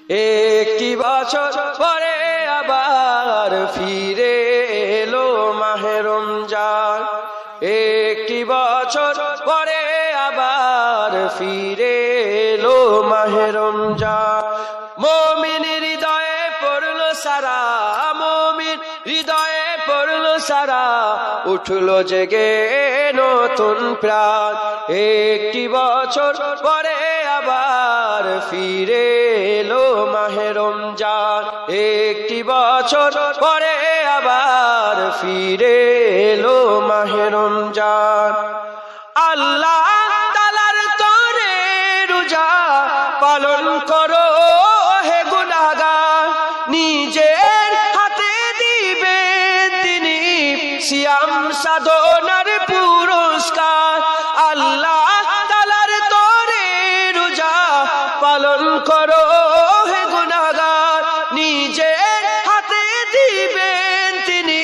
একটি বছর পরে আবার ফিরে এলো মাহে রমজান। একটি বছর পরে আবার ফিরে এলো মাহে রমজান। মুমিন হৃদয়ে পড়লো সারা, মুমিন হৃদয়ে পড়লো সারা, উঠলো জেগে নতুন প্রাণ। একটি বছর পরে আবার ফিরে এলো মাহে রমজান। একটি বছর পরে আবার ফিরে এলো মাহে রমজান। আল্লাহ তাআলার তরে রোজা পালন করো হে গুনাহগার, নিজের হাতে দিবেন তিনি সিয়াম সাধনার পুরস্কার। আল্লাহ তাআলার তরে রোজা পালন করো হে গুনাহগার, নিজের হাতে দিবেন তিনি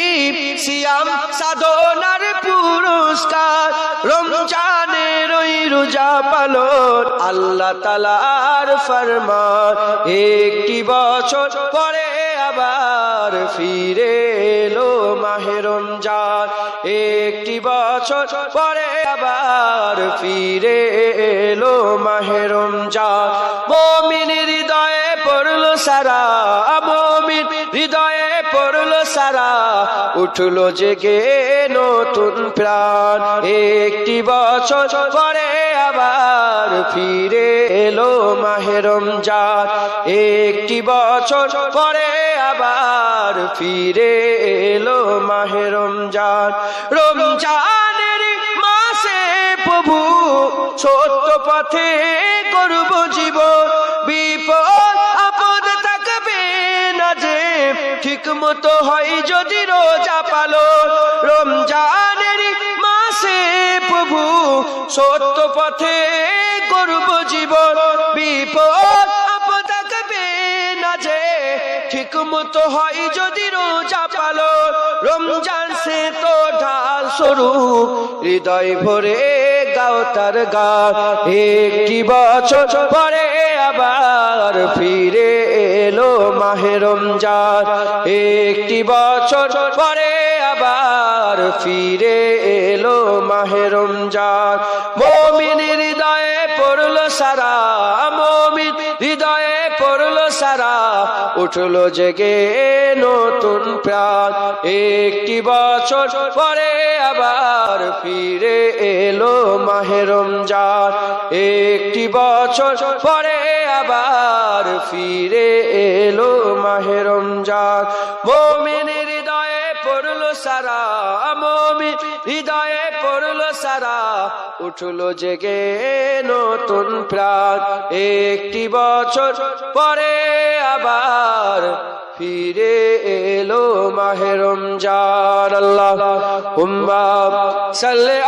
সিয়াম সাধনার পুরস্কার। রমজানের ওই রোজা পালন আল্লাহ তাআলার ফরমান। একটি বছর পরে আবার ফিরে এলো মাহে রমজান। একটি বছর পরে আবার ফিরে এলো মাহে রমজান। মুমিন হৃদয়ে পড়লো সারা, মুমিন হৃদয়ে পড়লো সারা, উঠলো জেগে নতুন প্রাণ। একটি বছর পরে আবার ফিরে এলো মাহে রমজান। একটি বছর পরে আবার ফিরে এলো মাহে রমজান। রমজানের মাসে প্রভু সত্য পথে করব জীবন, বিপদ আপদ থাকবে না যে ঠিক মতো হয় যদি রোজা পালন। রমজানের মাসে প্রভু সত্য পথে করব জীবন, বিপদ আপদ থাকবে না যে ঠিক মতো হয় যদি রোজা পালন। রমজান সে তো ঢাল স্বরূপ, হৃদয় ভরে গাও তার গান। একটি বছর পরে আবার ফিরে এলো মাহে রমজান। একটি বছর পরে আবার ফিরে এলো মাহে রমজান। মুমিন হৃদয়ে পড়লো সারা, মুমিন হৃদয়ে পড়লো সারা, উঠলো জেগে নতুন প্রাণ। একটি বছর পরে আবার ফিরে এলো মাহে রমজান। একটি বছর পরে আবার ফিরে এলো মাহে রমজান। মুমিন হৃদয়ে পড়লো সারা, মুমিন হৃদয়ে পড়লো সারা, উঠলো জেগে নতুন প্রাণ। একটি বছর পরে আবার ফিরে এলো মাহে রমজান। আল্লাহুম্মা সাল্লি